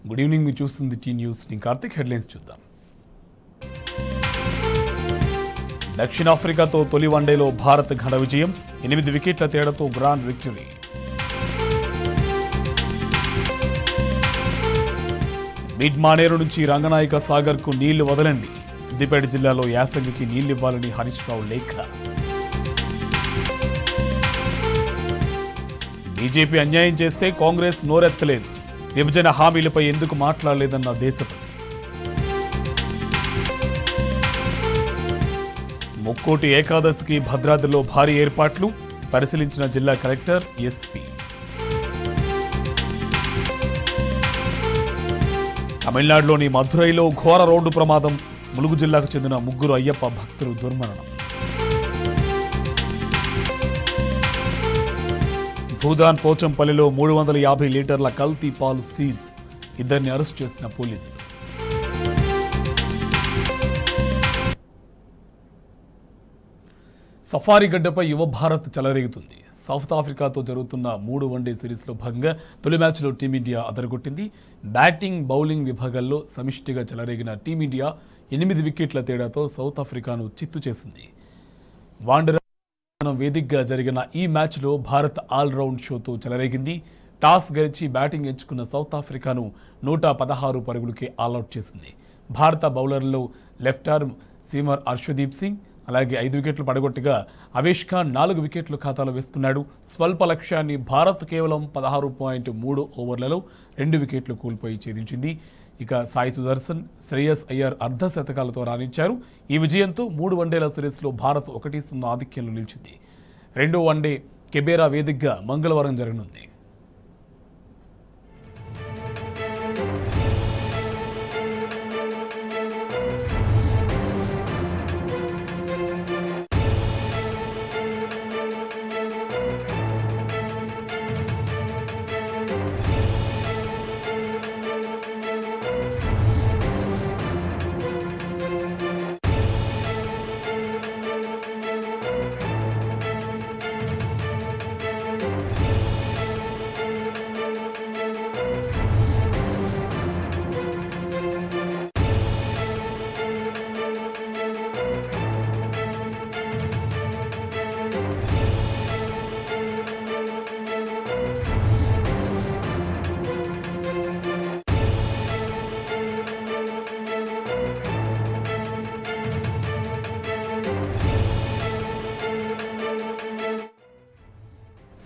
Good evening, మీరు చూస్తుంది tea news. నేను కార్తిక్. హెడ్లైన్స్ చూద్దాం. దక్షిణాఫ్రికాతో తొలి వన్డేలో భారత్ ఘన విజయం, 8 వికెట్ల తేడాతో గ్రాండ్ విక్టరీ. మిడ్ మానేరు నుంచి రంగనాయక సాగర్కు నీళ్లు వదలండి, సిద్దిపేట జిల్లాలో యాసంగికి నీళ్లివ్వాలని హరీష్ రావు లేఖ. బీజేపీ అన్యాయం చేస్తే కాంగ్రెస్ నోరెత్తలేదు, విభజన హామీలపై ఎందుకు మాట్లాడలేదన్న దేశపతి. ముక్కోటి ఏకాదశికి భద్రాద్రిలో భారీ ఏర్పాట్లు, పరిశీలించిన జిల్లా కలెక్టర్, ఎస్పీ. తమిళనాడులోని మధురైలో ఘోర రోడ్డు ప్రమాదం, ములుగు జిల్లాకు చెందిన 3 అయ్యప్ప భక్తులు దుర్మరణం. భూదాన్ పోచంపల్లిలో 350 లీటర్ల కల్తీ పాలు సీజ్, 2 అరెస్ట్ చేసిన పోలీసులు. సఫారీ గడ్డపై యువ భారత్ చెలరేగుతుంది. సౌత్ ఆఫ్రికాతో జరుగుతున్న 3 వన్డే సిరీస్లో భాగంగా తొలి మ్యాచ్లో టీమిండియా అదరగొట్టింది. బ్యాటింగ్, బౌలింగ్ విభాగాల్లో సమిష్టిగా చెలరేగిన టీమిండియా 8 వికెట్ల తేడాతో సౌత్ ఆఫ్రికాను చిత్తు చేసింది. వాండర్ వేదికగా జరిగిన ఈ మ్యాచ్లో భారత్ ఆల్రౌండ్ షోతో చెలరేగింది. టాస్ గెలిచి బ్యాటింగ్ ఎంచుకున్న సౌత్ ఆఫ్రికాను 116 పరుగులకే ఆల్అౌట్ చేసింది. భారత బౌలర్లలో left arm seamer Arshdeep Singh అలాగే 5 వికెట్లు పడగొట్టగా అవేష్ ఖాన్ 4 వికెట్లు ఖాతాలో వేసుకున్నాడు. స్వల్ప లక్ష్యాన్ని భారత్ కేవలం 16.3 ఓవర్లలో 2 వికెట్లు కోల్పోయి ఛేదించింది. ఇక సాయి సుదర్శన్, శ్రేయస్ అయ్యర్ అర్ధ శతకాలతో రాణించారు. ఈ విజయంతో 3 వన్డేల సిరీస్లో భారత్ 1-0 ఆధిక్యంలో నిలిచింది. 2వ వన్డే కెబేరా వేదికగా మంగళవారం జరగనుంది.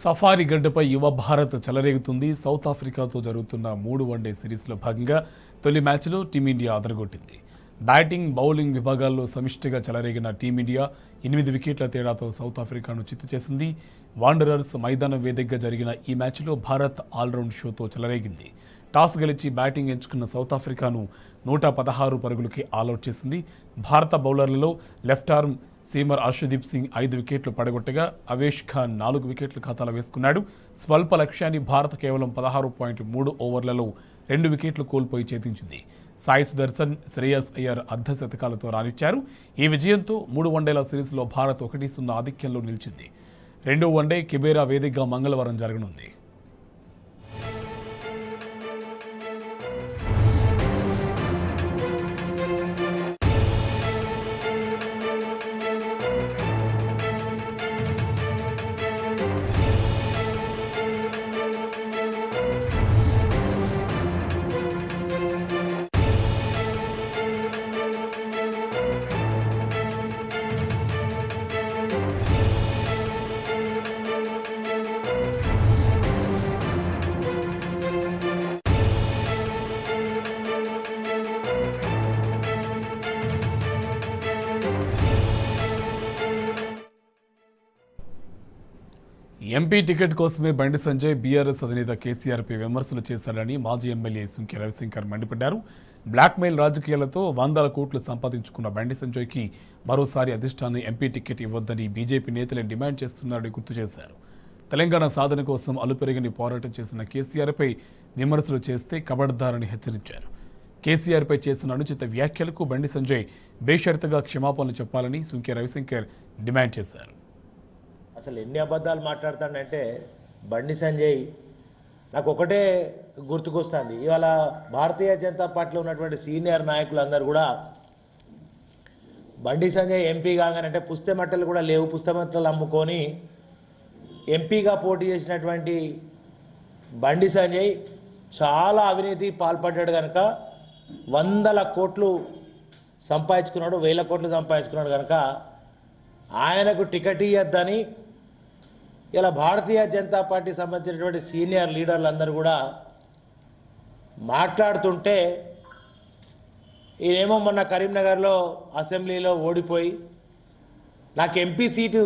సఫారీ గడ్డపై యువ భారత్ చెలరేగుతుంది. సౌత్ ఆఫ్రికాతో జరుగుతున్న 3 వన్డే సిరీస్లో భాగంగా తొలి మ్యాచ్లో టీమిండియా అదరగొట్టింది. బ్యాటింగ్, బౌలింగ్ విభాగాల్లో సమిష్టిగా చెలరేగిన టీమిండియా 8 వికెట్ల తేడాతో సౌత్ ఆఫ్రికాను చిత్తు చేసింది. వాండరర్స్ మైదానం వేదికగా జరిగిన ఈ మ్యాచ్లో భారత్ ఆల్రౌండ్ షోతో చెలరేగింది. టాస్ గెలిచి బ్యాటింగ్ ఎంచుకున్న సౌత్ ఆఫ్రికాను 116 పరుగులకి ఆల్అౌట్ చేసింది. భారత బౌలర్లలో left arm seamer Arshdeep Singh 5 వికెట్లు పడగొట్టగా అవేష్ ఖాన్ 4 వికెట్లు ఖాతాలో వేసుకున్నాడు. స్వల్ప లక్ష్యాన్ని భారత్ కేవలం 16.3 ఓవర్లలో 2 వికెట్లు కోల్పోయి ఛేదించింది. సాయి సుదర్శన్, శ్రేయస్ అయ్యర్ అర్ధ శతకాలతో రాణించారు. ఈ విజయంతో 3 వన్డేల సిరీస్లో భారత్ 1-0 ఆధిక్యంలో నిలిచింది. 2వ వన్డే కెబేరా వేదికగా మంగళవారం జరగనుంది. ఎంపీ టికెట్ కోసమే బండి సంజయ్ బీఆర్ఎస్ అధినేత కేసీఆర్పై విమర్శలు చేశారని మాజీ ఎమ్మెల్యే సుంకె రవిశంకర్ మండిపడ్డారు. బ్లాక్మెయిల్ రాజకీయాలతో 100 కోట్లు సంపాదించుకున్న బండి సంజయ్కి మరోసారి అధిష్టానం ఎంపీ టికెట్ ఇవ్వొద్దని బీజేపీ నేతలే డిమాండ్ చేస్తున్నారని గుర్తు చేశారు. తెలంగాణ సాధన కోసం అలుపెరగని పోరాటం చేసిన కేసీఆర్పై విమర్శలు చేస్తే కబడ్దారని హెచ్చరించారు. కేసీఆర్పై చేసిన అనుచిత వ్యాఖ్యలకు బండి సంజయ్ బేషరతుగా క్షమాపణలు చెప్పాలని సుంకె రవిశంకర్ డిమాండ్ చేశారు. అసలు ఎన్ని అబద్ధాలు మాట్లాడతాడంటే బండి సంజయ్ నాకు ఒకటే గుర్తుకొస్తుంది. ఇవాళ భారతీయ జనతా పార్టీలో ఉన్నటువంటి సీనియర్ నాయకులందరూ కూడా బండి సంజయ్ ఎంపీ కాగానంటే పుస్తమట్టలు కూడా లేవు, పుస్తమట్టలు అమ్ముకొని ఎంపీగా పోటీ చేసినటువంటి బండి సంజయ్ చాలా అవినీతి పాల్పడ్డాడు కనుక 100 కోట్లు సంపాదించుకున్నాడు, 1000 కోట్లు సంపాదించుకున్నాడు కనుక ఆయనకు టికెట్ ఇవ్వద్దని ఇలా భారతీయ జనతా పార్టీ సంబంధించినటువంటి సీనియర్ లీడర్లందరూ కూడా మాట్లాడుతుంటే ఈయనేమో మొన్న కరీంనగర్లో అసెంబ్లీలో ఓడిపోయి నాకు ఎంపీ సీటు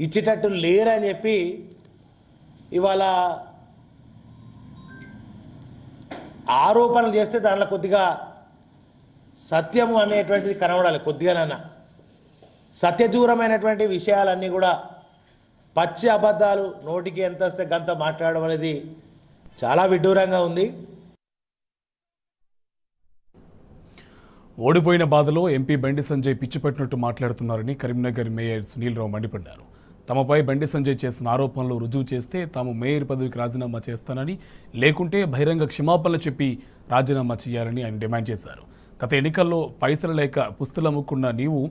ఇచ్చేటట్టు లేరని చెప్పి ఇవాళ ఆరోపణలు చేస్తే దాంట్లో కొద్దిగా సత్యము అనేటువంటిది కనబడాలి. కొద్దిగానన్నా సత్యదూరమైనటువంటి విషయాలన్నీ కూడా పచ్చి అబద్ధాలు నోటికి ఎంత వస్తే గంత మాట్లాడడం అనేది చాలా విడ్డూరంగా ఉంది. ఓడిపోయిన బాధలో ఎంపీ బండి సంజయ్ పిచ్చిపెట్టినట్టు మాట్లాడుతున్నారని కరీంనగర్ మేయర్ సునీల్ రావు మండిపడ్డారు. తమపై బండి సంజయ్ చేసిన ఆరోపణలు రుజువు చేస్తే తాము మేయర్ పదవికి రాజీనామా చేస్తానని, లేకుంటే బహిరంగ క్షమాపణలు చెప్పి రాజీనామా చేయాలని ఆయన డిమాండ్ చేశారు. గత ఎన్నికల్లో పైసలు లేక పుస్తులు అమ్ముకున్న నీవు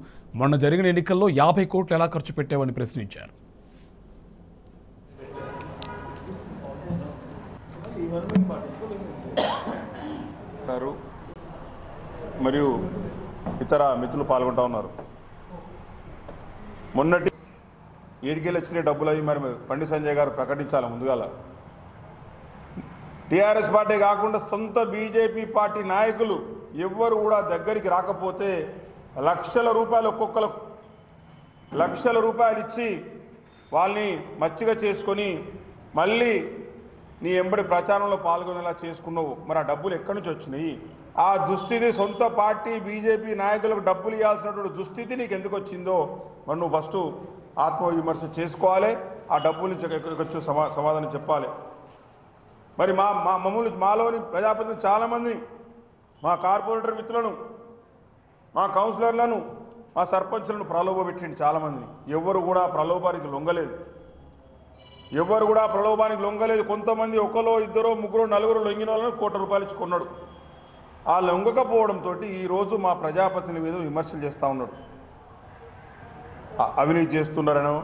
మొన్న జరిగిన ఎన్నికల్లో 50 కోట్లు ఎలా ఖర్చు పెట్టావని ప్రశ్నించారు. మరియు ఇతర మిత్రులు పాల్గొంటూ ఉన్నారు. మొన్నటి ఏడికెళ్ళి వచ్చిన డబ్బులు అవి మరి బండి సంజయ్ గారు ప్రకటించాలి. ముందుగాల టీఆర్ఎస్ పార్టీ కాకుండా సొంత బీజేపీ పార్టీ నాయకులు ఎవ్వరు కూడా దగ్గరికి రాకపోతే లక్షల రూపాయలు ఒక్కొక్కరు లక్షల రూపాయలు ఇచ్చి వాళ్ళని మచ్చిగా చేసుకొని మళ్ళీ నీ ఎంబడి ప్రచారంలో పాల్గొనేలా చేసుకున్నావు. మరి ఆ డబ్బులు ఎక్కడి నుంచి వచ్చినాయి? ఆ దుస్థితి సొంత పార్టీ బీజేపీ నాయకులకు డబ్బులు ఇవ్వాల్సినటువంటి దుస్థితి నీకు ఎందుకు వచ్చిందో మరి నువ్వు ఫస్ట్ ఆత్మవిమర్శ చేసుకోవాలి. ఆ డబ్బుల నుంచి ఎక్కడికొచ్చు సమాధానం చెప్పాలి. మరి మమ్మల్ని మాలోని ప్రజాప్రతినిధులు చాలామంది, మా కార్పొరేటర్ మిత్రులను, మా కౌన్సిలర్లను, మా సర్పంచ్లను ప్రలోభపెట్టింది చాలామందిని. ఎవరు కూడా ప్రలోభానికి లొంగలేదు. ఎవరు కూడా ప్రలోభానికి లొంగలేదు. కొంతమంది ఒకరో ఇద్దరో ముగ్గురో నలుగురు లొంగిన వాళ్ళని 1 కోటి రూపాయలు ఇచ్చి కొన్నాడు. ఆ లొంగకపోవడంతో ఈరోజు మా ప్రజాపతిని మీద విమర్శలు చేస్తూ ఉన్నాడు. అవినీతి చేస్తున్నారనో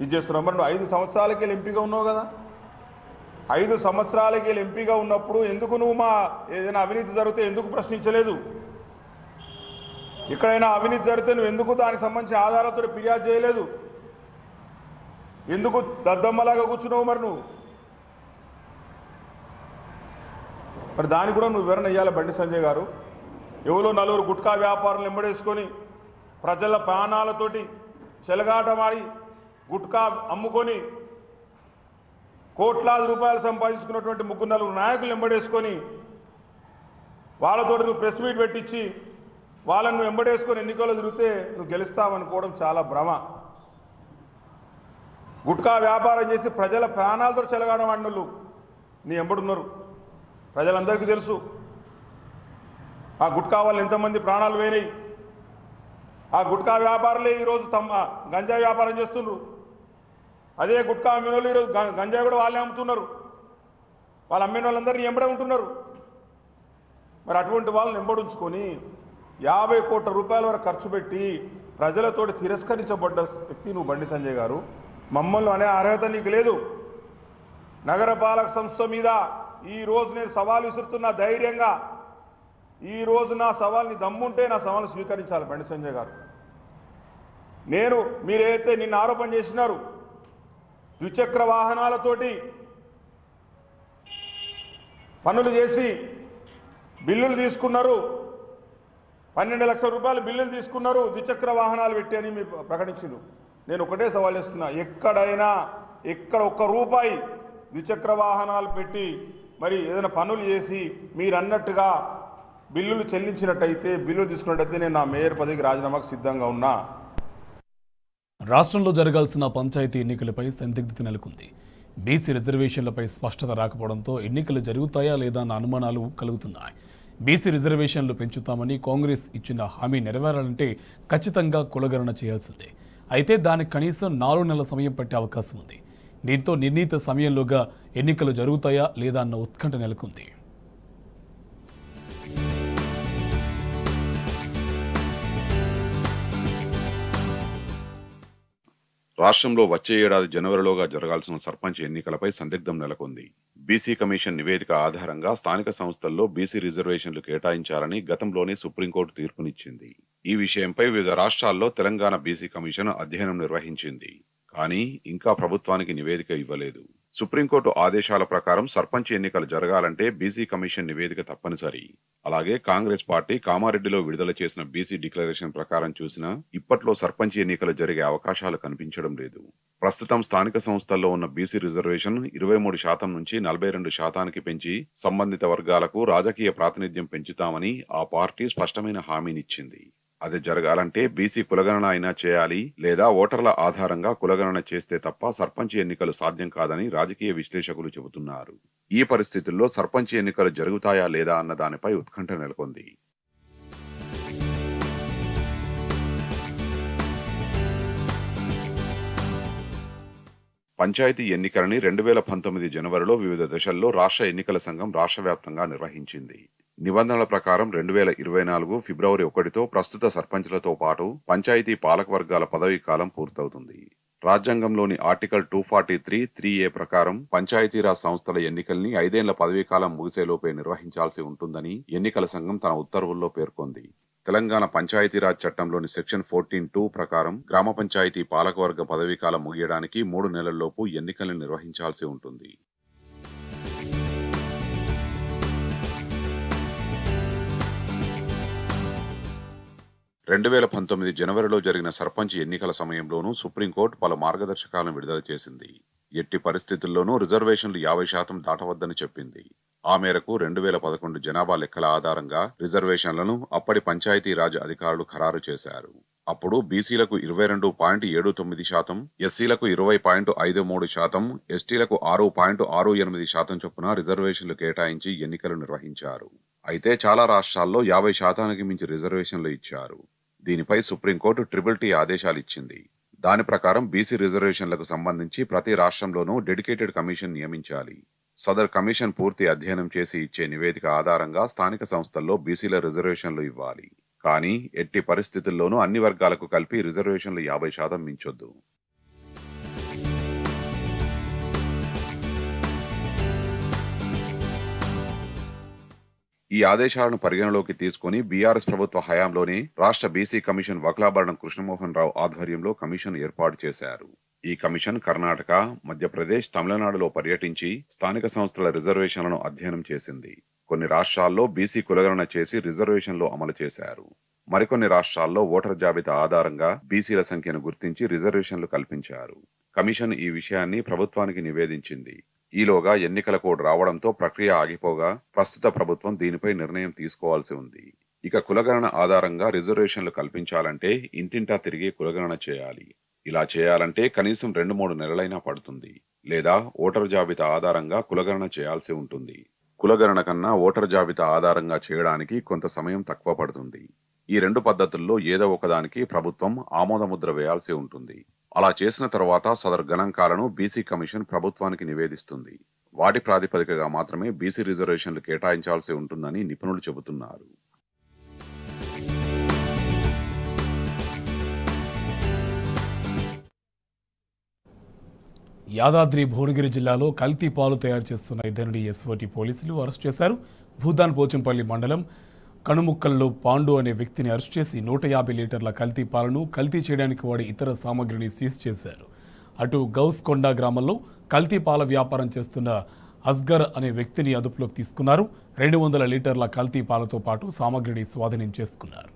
ఇది చేస్తున్నాం. మరి నువ్వు 5 సంవత్సరాలకి వెళ్ళి ఎంపీగా ఉన్నావు కదా. 5 సంవత్సరాలకి వెళ్ళి ఎంపీగా ఉన్నప్పుడు ఎందుకు నువ్వు మా ఏదైనా అవినీతి జరిగితే ఎందుకు ప్రశ్నించలేదు? ఎక్కడైనా అవినీతి జరిగితే నువ్వు ఎందుకు దానికి సంబంధించిన ఆధారాలతో ఫిర్యాదు చేయలేదు? ఎందుకు దద్దమ్మలాగా కూర్చున్నావు? మరి దానికి కూడా నువ్వు వివరణ ఇవ్వాలి బండి సంజయ్ గారు. ఎవరో 4 గుట్కా వ్యాపారులు ఎంబడేసుకొని ప్రజల ప్రాణాలతోటి చెలగాటమాడి గుట్కా అమ్ముకొని కోట్లాది రూపాయలు సంపాదించుకున్నటువంటి 3-4 నాయకులు ఎంబడేసుకొని వాళ్ళతోటి నువ్వు ప్రెస్ మీట్ పెట్టించి వాళ్ళని నువ్వు ఎంబడేసుకొని ఎన్నికల్లో తిరిగితే నువ్వు గెలుస్తావనుకోవడం చాలా భ్రమ. గుట్కా వ్యాపారం చేసి ప్రజల ప్రాణాలతో చెలగాడమాడినోళ్ళు నీ ఎంబడున్నారు. ప్రజలందరికీ తెలుసు ఆ గుట్కా వాళ్ళు ఎంతమంది ప్రాణాలు పోయినాయి. ఆ గుట్కా వ్యాపారులే ఈరోజు గంజాయి వ్యాపారం చేస్తున్నారు. అదే గుట్కా అమ్మిన వాళ్ళు ఈరోజు గంజాయి కూడా వాళ్ళే అమ్ముతున్నారు. వాళ్ళు అమ్మిన వాళ్ళందరినీ ఎంబడే ఉంటున్నారు. మరి అటువంటి వాళ్ళని ఎంబడించుకొని 50 కోట్ల రూపాయల వరకు ఖర్చు పెట్టి ప్రజలతోటి తిరస్కరించబడ్డ వ్యక్తి నువ్వు బండి సంజయ్ గారు. మమ్మల్ని అనే అర్హత నీకు లేదు. నగరపాలక సంస్థ మీద ఈరోజు నేను సవాల్ విసురుతున్నా ధైర్యంగా. ఈరోజు నా సవాల్ని దమ్ముంటే నా సవాల్ని స్వీకరించాలి బండి సంజయ్ గారు. మీరైతే నిన్న ఆరోపణ చేసినారు ద్విచక్ర వాహనాలతోటి పనులు చేసి బిల్లులు తీసుకున్నారు. 12 లక్షల రూపాయలు బిల్లులు తీసుకున్నారు, ద్విచక్ర వాహనాలు పెట్టి అని మీరు ప్రకటించారు. నేను ఒకటే సవాల్ చేస్తున్నా, ఎక్కడ 1 రూపాయి ద్విచక్ర వాహనాలు పెట్టి మరి ఏదైనా పనులు చేసి మీరు అన్నట్టుగా బిల్లులు చెల్లించినట్టయితే, బిల్లులు తీసుకున్నట్టయితే నేను నా మేయర్ పదవికి రాజీనామాకు సిద్ధంగా ఉన్నా. రాష్ట్రంలో జరగాల్సిన పంచాయతీ ఎన్నికలపై సందిగ్ధత నెలకొంది. బీసీ రిజర్వేషన్లపై స్పష్టత రాకపోవడంతో ఎన్నికలు జరుగుతాయా లేదా అన్న అనుమానాలు కలుగుతున్నాయి. బీసీ రిజర్వేషన్లు పెంచుతామని కాంగ్రెస్ ఇచ్చిన హామీ నెరవేరాలంటే ఖచ్చితంగా కులగణన చేయాల్సిందే. అయితే దానికి కనీసం 4 నెలల సమయం పట్టే అవకాశం ఉంది. దీంతో నిర్ణీత సమయంలోగా ఎన్నికలు జరుగుతాయా లేదా అన్న ఉత్కంఠ నెలకొంది. రాష్ట్రంలో వచ్చే ఏడాది జనవరిలోగా జరగాల్సిన సర్పంచ్ ఎన్నికలపై సందిగ్ధం నెలకొంది. బీసీ కమిషన్ నివేదిక ఆధారంగా స్థానిక సంస్థల్లో బీసీ రిజర్వేషన్లు కేటాయించాలని గతంలోనే సుప్రీంకోర్టు తీర్పునిచ్చింది. ఈ విషయంపై వివిధ రాష్ట్రాల్లో తెలంగాణ బీసీ కమిషన్ అధ్యయనం నిర్వహించింది. కానీ ఇంకా ప్రభుత్వానికి నివేదిక ఇవ్వలేదు. సుప్రీంకోర్టు ఆదేశాల ప్రకారం సర్పంచ్ ఎన్నికలు జరగాలంటే బీసీ కమిషన్ నివేదిక తప్పనిసరి. అలాగే కాంగ్రెస్ పార్టీ కామారెడ్డిలో విడుదల చేసిన బీసీ డిక్లరేషన్ ప్రకారం చూసినా ఇప్పట్లో సర్పంచ్ ఎన్నికలు జరిగే అవకాశాలు కనిపించడం లేదు. ప్రస్తుతం స్థానిక సంస్థల్లో ఉన్న బీసీ రిజర్వేషన్ 23% నుంచి 42% పెంచి సంబంధిత వర్గాలకు రాజకీయ ప్రాతినిధ్యం పెంచుతామని ఆ పార్టీ స్పష్టమైన హామీనిచ్చింది. అది జరగాలంటే బీసీ కులగణన అయినా చేయాలి, లేదా ఓటర్ల ఆధారంగా కులగణన చేస్తే తప్ప సర్పంచ్ ఎన్నికలు సాధ్యం కాదని రాజకీయ విశ్లేషకులు చెబుతున్నారు. ఈ పరిస్థితుల్లో సర్పంచ్ ఎన్నికలు జరుగుతాయా లేదా అన్న దానిపై ఉత్కంఠ నెలకొంది. పంచాయతీ ఎన్నికలని 2019 జనవరిలో వివిధ దశల్లో రాష్ట్ర ఎన్నికల సంఘం రాష్ట్ర వ్యాప్తంగా నిర్వహించింది. నిబంధనల ప్రకారం 2024 ఫిబ్రవరి 1తో ప్రస్తుత సర్పంచ్లతో పాటు పంచాయతీ పాలకవర్గాల పదవీ కాలం పూర్తవుతుంది. రాజ్యాంగంలోని ఆర్టికల్ 243(3)A ప్రకారం పంచాయతీరాజ్ సంస్థల ఎన్నికల్ని 5 ఏళ్ల పదవీకాలం ముగిసేలోపే నిర్వహించాల్సి ఉంటుందని ఎన్నికల సంఘం తన ఉత్తర్వుల్లో పేర్కొంది. తెలంగాణ పంచాయతీరాజ్ చట్టంలోని సెక్షన్ 14(2) ప్రకారం గ్రామ పంచాయతీ పాలకవర్గ పదవీకాలం ముగియడానికి 3 నెలల్లోపు ఎన్నికల్ని నిర్వహించాల్సి ఉంటుంది. జనవరిలో జరిగిన సర్పంచ్ ఎన్నికల సమయంలోనూ సుప్రీంకోర్టు పలు మార్గదర్శకాలను విడుదల చేసింది. ఎట్టి పరిస్థితుల్లోనూ రిజర్వేషన్లు 50% దాటవద్దని చెప్పింది. ఆ మేరకు 2011 జనాభా లెక్కల ఆధారంగా రిజర్వేషన్లను అప్పటి పంచాయతీరాజ్ అధికారులు ఖరారు చేశారు. అప్పుడు బీసీలకు 22.79%, ఎస్సీలకు 20.53%, ఎస్టీలకు 6.68% చొప్పున రిజర్వేషన్లు కేటాయించి ఎన్నికలు నిర్వహించారు. అయితే చాలా రాష్ట్రాల్లో 50%కి మించి రిజర్వేషన్లు ఇచ్చారు. దీనిపై సుప్రీంకోర్టు TTT ఆదేశాలు ఇచ్చింది. దాని ప్రకారం బీసీ రిజర్వేషన్లకు సంబంధించి ప్రతి రాష్ట్రంలోనూ డెడికేటెడ్ కమిషన్ నియమించాలి. సదర్ కమిషన్ పూర్తి అధ్యయనం చేసి ఇచ్చే నివేదిక ఆధారంగా స్థానిక సంస్థల్లో బీసీల రిజర్వేషన్లు ఇవ్వాలి. కానీ ఎట్టి పరిస్థితుల్లోనూ అన్ని వర్గాలకు కలిపి రిజర్వేషన్లు 50% మించొద్దు. ఈ ఆదేశాలను పరిగణలోకి తీసుకుని బీఆర్ఎస్ ప్రభుత్వ హయాంలోనే రాష్ట్ర బీసీ కమిషన్ వక్లాభరణం కృష్ణమోహన్ రావు ఆధ్వర్యంలో కమిషన్ ఏర్పాటు చేశారు. ఈ కమిషన్ కర్ణాటక, మధ్యప్రదేశ్, తమిళనాడులో పర్యటించి స్థానిక సంస్థల రిజర్వేషన్లను అధ్యయనం చేసింది. కొన్ని రాష్ట్రాల్లో బీసీ కులగణన చేసి రిజర్వేషన్లు అమలు చేశారు. మరికొన్ని రాష్ట్రాల్లో ఓటర్ జాబితా ఆధారంగా బీసీల సంఖ్యను గుర్తించి రిజర్వేషన్లు కల్పించారు. కమిషన్ ఈ విషయాన్ని ప్రభుత్వానికి నివేదించింది. ఈలోగా ఎన్నికల కోడ్ రావడంతో ప్రక్రియ ఆగిపోగా ప్రస్తుత ప్రభుత్వం దీనిపై నిర్ణయం తీసుకోవాల్సి ఉంది. ఇక కులగణన ఆధారంగా రిజర్వేషన్లు కల్పించాలంటే ఇంటింటా తిరిగి కులగణన చేయాలి. ఇలా చేయాలంటే కనీసం 2-3 నెలలైనా పడుతుంది. లేదా ఓటర్ జాబితా ఆధారంగా కులగణన చేయాల్సి ఉంటుంది. కులగణన కన్నా ఓటర్ జాబితా ఆధారంగా చేయడానికి కొంత సమయం తక్కువ పడుతుంది. ఈ 2 పద్ధతుల్లో ఏదో ఒకదానికి ప్రభుత్వం ఆమోదముద్ర వేయాల్సి ఉంటుంది. అలా చేసిన తర్వాత సదరు గణాంకాలను బీసీ కమిషన్ ప్రభుత్వానికి నివేదిస్తుంది. వాటి ప్రాతిపదికగా మాత్రమే బీసీ రిజర్వేషన్లు కేటాయించాల్సి ఉంటుందని నిపుణులు చెబుతున్నారు. యాదాద్రి భువనగిరి జిల్లాలో కల్తీ పాలు తయారు చేస్తున్న ఇద్దరిని ఎస్ఓటీ పోలీసులు అరెస్ట్ చేశారు. భూదాన్ పోచంపల్లి మండలం కణుముక్కల్లో పాండు అనే వ్యక్తిని అరెస్ట్ చేసి 150 లీటర్ల కల్తీ పాలను కల్తీ చేయడానికి వాడి ఇతర సామగ్రిని సీజ్ చేశారు. అటు గౌస్కొండ గ్రామంలో కల్తీ పాల వ్యాపారం చేస్తున్న అస్గర్ అనే వ్యక్తిని అదుపులోకి తీసుకున్నారు. 200 లీటర్ల కల్తీ పాలతో పాటు సామగ్రిని స్వాధీనం చేసుకున్నారు.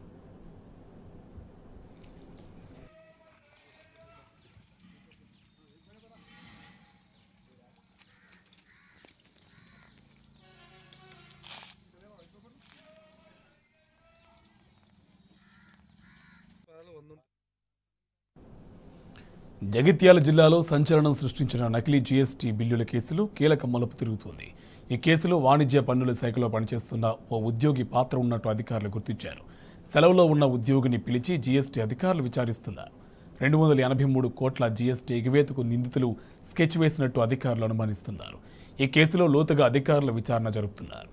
జగిత్యాల జిల్లాలో సంచలనం సృష్టించిన నకిలీ జీఎస్టీ బిల్లుల కేసులు కీలక మలుపు తిరుగుతోంది. ఈ కేసులో వాణిజ్య పన్నుల శాఖలో పనిచేస్తున్న ఓ ఉద్యోగి పాత్ర ఉన్నట్టు అధికారులు గుర్తించారు. సెలవులో ఉన్న ఉద్యోగిని పిలిచి జీఎస్టీ అధికారులు విచారిస్తున్నారు. 283 కోట్ల జీఎస్టీ ఎగువేతకు నిందితులు స్కెచ్ వేసినట్టు అధికారులు అనుమానిస్తున్నారు. ఈ కేసులో లోతుగా అధికారులు విచారణ జరుపుతున్నారు.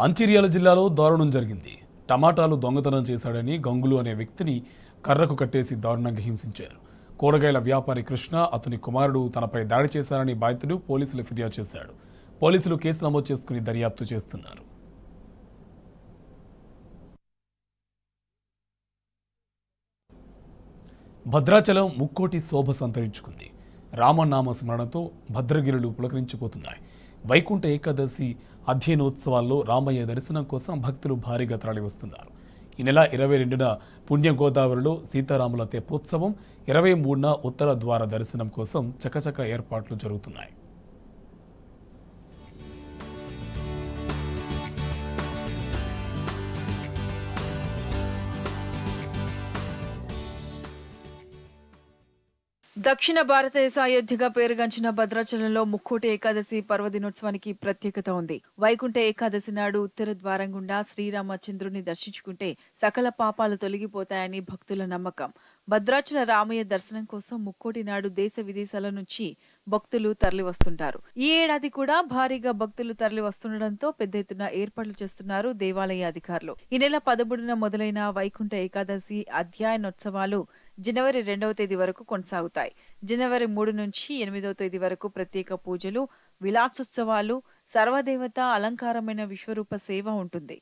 మంచిర్యాల జిల్లాలో దారుణం జరిగింది. టమాటాలు దొంగతనం చేశాడని గంగులు అనే వ్యక్తిని కర్రకు కట్టేసి దారుణంగా హింసించారు. కూరగాయల వ్యాపారి కృష్ణ, అతని కుమారుడు తనపై దాడి చేశారని బాధితుడు పోలీసులు ఫిర్యాదు చేశాడు. పోలీసులు కేసు నమోదు చేసుకుని దర్యాప్తు చేస్తున్నారు. భద్రాచలం ముక్కోటి శోభ సంతరించుకుంది. రామనామ స్మరణతో భద్రగిరులు పులకరించిపోతున్నాయి. వైకుంఠ ఏకాదశి అధ్యయనోత్సవాల్లో రామయ్య దర్శనం కోసం భక్తులు భారీగా తరలివస్తున్నారు. ఈ నెల 22న పుణ్యగోదావరిలో సీతారాముల తెప్పోత్సవం, 23న ఉత్తర ద్వార దర్శనం కోసం చకచక ఏర్పాట్లు జరుగుతున్నాయి. దక్షిణ భారతదేశ అయోధ్యగా పేరుగాంచిన భద్రాచలంలో ముక్కోటి ఏకాదశి పర్వదినోత్సవానికి ప్రత్యేకత ఉంది. వైకుంఠ ఏకాదశి నాడు ఉత్తర ద్వారం గుండా శ్రీరామచంద్రుని దర్శించుకుంటే సకల పాపాలు తొలగిపోతాయని భక్తుల నమ్మకం. భద్రాచల రామయ్య దర్శనం కోసం ముక్కోటి నాడు దేశ విదేశాల నుంచి భక్తులు తరలి వస్తుంటారు. ఈ ఏడాది కూడా భారీగా భక్తులు తరలి వస్తుండటంతో పెద్ద ఎత్తున ఏర్పాట్లు చేస్తున్నారు దేవాలయ అధికారులు. ఈ నెల 13న మొదలైన వైకుంఠ ఏకాదశి అధ్యయనోత్సవాలు జనవరి 2వ తేదీ వరకు కొనసాగుతాయి. జనవరి 3 నుంచి 8వ తేదీ వరకు ప్రత్యేక పూజలు, విలాసోత్సవాలు, సర్వదేవత అలంకారమైన విశ్వరూప సేవ ఉంటుంది.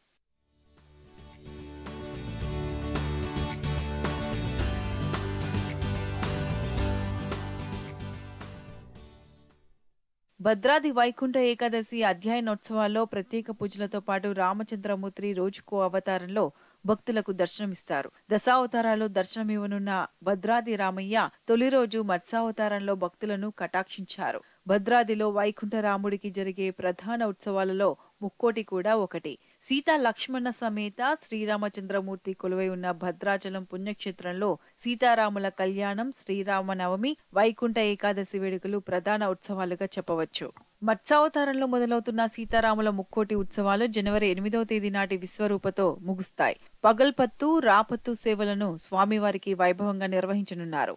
భద్రాది వైకుంఠ ఏకాదశి అధ్యయనోత్సవాల్లో ప్రత్యేక పూజలతో పాటు రామచంద్రమూర్తి రోజుకో అవతారంలో భక్తులకు దర్శనమిస్తారు. దశావతారాల్లో దర్శనమివ్వనున్న భద్రాది రామయ్య తొలి రోజు మత్స్యావతారంలో భక్తులను కటాక్షించారు. భద్రాదిలో వైకుంఠ రాముడికి జరిగే ప్రధాన ఉత్సవాలలో ముక్కోటి కూడా ఒకటి. సీతా లక్ష్మణ సమేత శ్రీరామచంద్రమూర్తి కొలువై ఉన్న భద్రాచలం పుణ్యక్షేత్రంలో సీతారాముల కళ్యాణం, శ్రీరామనవమి, వైకుంఠ ఏకాదశి వేడుకలు ప్రధాన ఉత్సవాలుగా చెప్పవచ్చు. మత్స్యావతారంలో మొదలవుతున్న సీతారాముల ముక్కోటి ఉత్సవాలు జనవరి 8వ తేదీ నాటి విశ్వరూపతో ముగుస్తాయి. పగల్పత్తు, రాపత్తు సేవలను స్వామివారికి వైభవంగా నిర్వహించనున్నారు.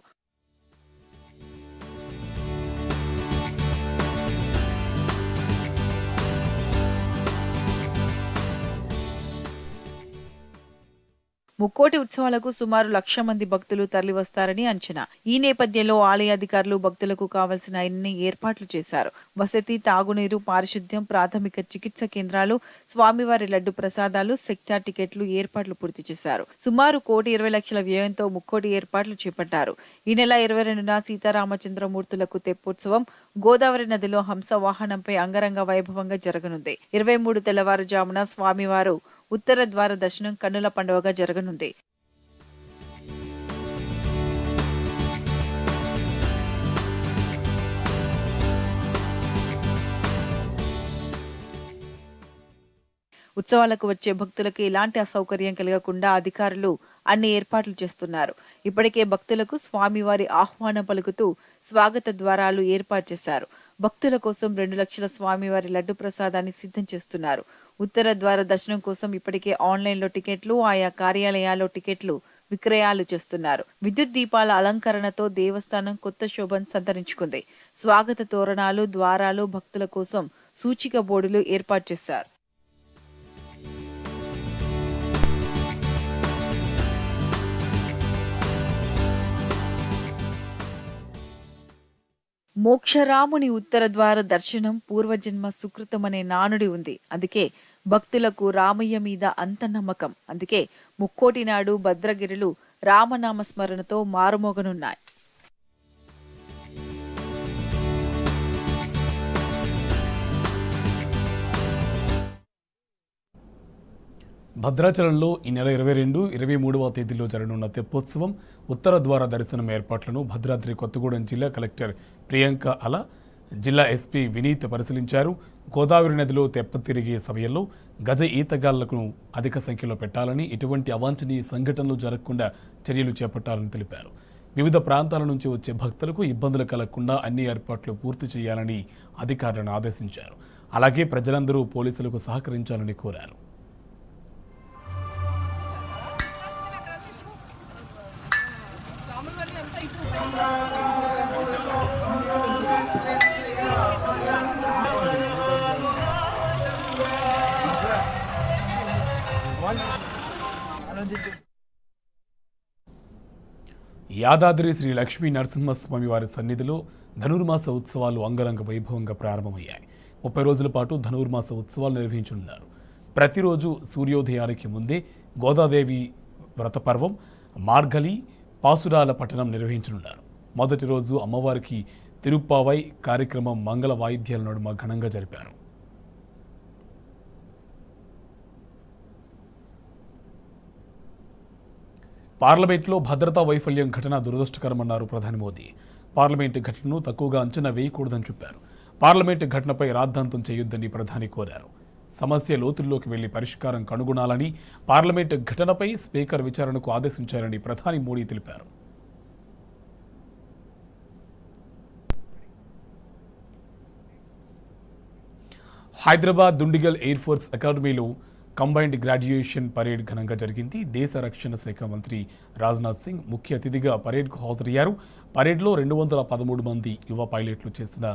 ముక్కోటి ఉత్సవాలకు సుమారు 1,00,000 మంది భక్తులు తరలివస్తారని అంచనా. ఈ నేపథ్యంలో ఆలయ అధికారులు భక్తులకు కావలసిన అన్ని ఏర్పాట్లు చేశారు. వసతి, తాగునీరు, పారిశుద్ధ్యం, ప్రాథమిక చికిత్స కేంద్రాలు, స్వామివారి లడ్డు ప్రసాదాలు, సెక్టార్ టికెట్లు ఏర్పాట్లు పూర్తి చేశారు. సుమారు 1,20,00,000 వ్యయంతో ముక్కోటి ఏర్పాట్లు చేపట్టారు. ఈ నెల 22న సీతారామచంద్రమూర్తులకు తెప్పోత్సవం గోదావరి నదిలో హంస వాహనంపై అంగరంగ వైభవంగా జరగనుంది. 23 తెల్లవారుజామున స్వామివారు ఉత్తర ద్వార దర్శనం కన్నుల పండుగగా జరగనుంది. ఉత్సవాలకు వచ్చే భక్తులకు ఎలాంటి అసౌకర్యం కలగకుండా అధికారులు అన్ని ఏర్పాట్లు చేస్తున్నారు. ఇప్పటికే భక్తులకు స్వామివారి ఆహ్వానం పలుకుతూ స్వాగత ద్వారాలు ఏర్పాటు చేశారు. భక్తుల కోసం 2 లక్షల స్వామివారి లడ్డు ప్రసాదాన్ని సిద్ధం చేస్తున్నారు. ఉత్తర ద్వార దర్శనం కోసం ఇప్పటికే ఆన్లైన్లో టికెట్లు, ఆయా కార్యాలయాల్లో టికెట్లు విక్రయాలు చేస్తున్నారు. విద్యుత్ దీపాల అలంకరణతో దేవస్థానం కొత్త శోభను సంతరించుకుంది. స్వాగత తోరణాలు, ద్వారాలు, భక్తుల కోసం సూచిక బోర్డులు ఏర్పాటు చేశారు. మోక్షరాముని ఉత్తర ద్వార దర్శనం పూర్వజన్మ సుకృతమనే నానుడి ఉంది. అందుకే భక్తులకు రామయ్య మీద అంత నమ్మకం. అందుకే ముక్కోటి నాడు భద్రగిరులు రామనామ స్మరణతో మారుమోగనున్నాయి. భద్రాచలంలో ఈ నెల 22, 23వ తేదీలో జరగనున్న తెప్పోత్సవం, ఉత్తర ద్వార దర్శనం ఏర్పాట్లను భద్రాద్రి కొత్తగూడెం జిల్లా కలెక్టర్ ప్రియాంక అల, జిల్లా ఎస్పీ వినీత్ పరిశీలించారు. గోదావరి నదిలో తెప్పతిరిగే సమయంలో గజ ఈతగాళ్లకు అధిక సంఖ్యలో పెట్టాలని, ఎటువంటి అవాంఛనీయ సంఘటనలు జరగకుండా చర్యలు చేపట్టాలని తెలిపారు. వివిధ ప్రాంతాల నుంచి వచ్చే భక్తులకు ఇబ్బందులు కలగకుండా అన్ని ఏర్పాట్లు పూర్తి చేయాలని అధికారులను ఆదేశించారు. అలాగే ప్రజలందరూ పోలీసులకు సహకరించాలని కోరారు. యాదాద్రి శ్రీ లక్ష్మీ నరసింహస్వామి వారి సన్నిధిలో ధనుర్మాస ఉత్సవాలు అంగరంగ వైభవంగా ప్రారంభమయ్యాయి. 30 రోజుల పాటు ధనుర్మాస ఉత్సవాలు నిర్వహించనున్నారు. ప్రతిరోజు సూర్యోదయానికి ముందే గోదాదేవి వ్రతపర్వం, మార్గలి, పాసురాల పఠనం నిర్వహించనున్నారు. మొదటి రోజు అమ్మవారికి తిరుప్పావై కార్యక్రమం మంగళ వాయిద్యాల నడుమ ఘనంగా జరిపారు. పార్లమెంట్లో భద్రతా వైఫల్యం ఘటన దురదృష్టకరమన్నారు ప్రధాని మోదీ. పార్లమెంటు ఘటనను తక్కువగా అంచనా వేయకూడదని చెప్పారు. పార్లమెంటు ఘటనపై రాద్ధాంతం చేయొద్దని ప్రధాని కోరారు. సమస్య లోతుల్లోకి వెళ్లి పరిష్కారం కనుగొనాలని, పార్లమెంటు ఘటనపై స్పీకర్ విచారణకు ఆదేశించారని ప్రధాని మోదీ తెలిపారు. హైదరాబాద్ దుండిగల్ ఎయిర్ ఫోర్స్ అకాడమీలో కంబైన్డ్ గ్రాడ్యుయేషన్ పరేడ్ ఘనంగా జరిగింది. దేశ రక్షణ శాఖ మంత్రి రాజ్నాథ్ సింగ్ ముఖ్య అతిథిగా పరేడ్కు హాజరయ్యారు. పరేడ్లో 213 మంది యువ పైలట్లు చేసిన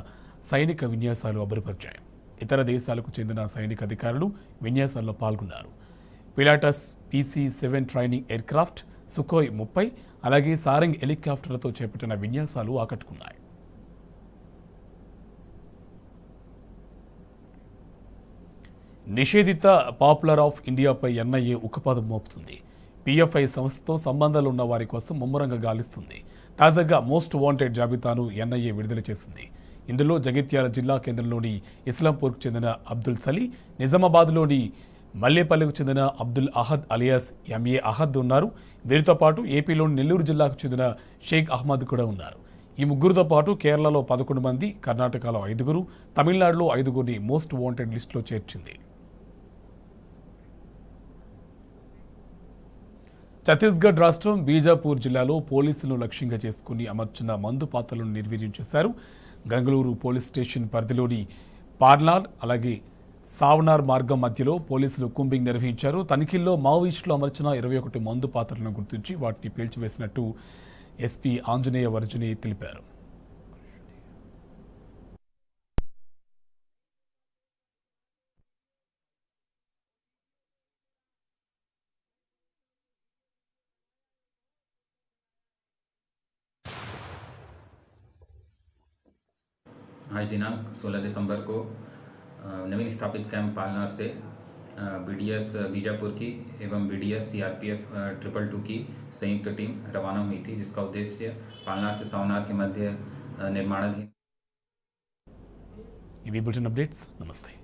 సైనిక విన్యాసాలు అబ్బురపరిచాయి. ఇతర దేశాలకు చెందిన సైనిక అధికారులు విన్యాసాల్లో పాల్గొన్నారు. Pilatus PC-7 training aircraft, Sukhoi 30, అలాగే సారంగ్ హెలికాప్టర్లతో చేపట్టిన విన్యాసాలు ఆకట్టుకున్నాయి. నిషేధిత పాపులర్ ఆఫ్ ఇండియాపై NIA ఉక్కుపాదం మోపుతుంది. PFI సంస్థతో సంబంధాలు ఉన్న వారి కోసం ముమ్మరంగా గాలిస్తుంది. తాజాగా మోస్ట్ వాంటెడ్ జాబితాను NIA విడుదల చేసింది. ఇందులో జగిత్యాల జిల్లా కేంద్రంలోని ఇస్లాంపూర్కు చెందిన అబ్దుల్ సలీ, నిజామాబాద్లోని మల్లేపల్లికి చెందిన అబ్దుల్ అహద్ అలియాస్ MA అహద్ ఉన్నారు. వీరితో పాటు ఏపీలోని నెల్లూరు జిల్లాకు చెందిన షేక్ అహ్మద్ కూడా ఉన్నారు. ఈ ముగ్గురితో పాటు కేరళలో 11 మంది, కర్ణాటకలో 5, తమిళనాడులో 5 మోస్ట్ వాంటెడ్ లిస్టులో చేర్చింది. ఛత్తీస్గఢ్ రాష్ట్రం బీజాపూర్ జిల్లాలో పోలీసులను లక్ష్యంగా చేసుకుని అమర్చిన మందు పాత్రలను నిర్వీర్యం చేశారు. గంగళూరు పోలీస్ స్టేషన్ పరిధిలోని పార్నార్ అలాగే సావనార్ మార్గం మధ్యలో పోలీసులు కూంబింగ్ నిర్వహించారు. తనిఖీల్లో మావోయిస్టులు అమర్చిన 21 మందు పాత్రలను గుర్తించి వాటిని పేల్చివేసినట్టు ఎస్పీ ఆంజనేయ వర్జుని తెలిపారు. आज दिनांक 16 दिसंबर को नवीन स्थापित कैंप पालनार से BDS बीजापुर की एवं BDS CRPF 222 की संयुक्त टीम रवाना हुई थी, जिसका उद्देश्य पालनार से सावनार के मध्य निर्माणाधीन। इवी बुलेटिन अपडेट्स, नमस्ते।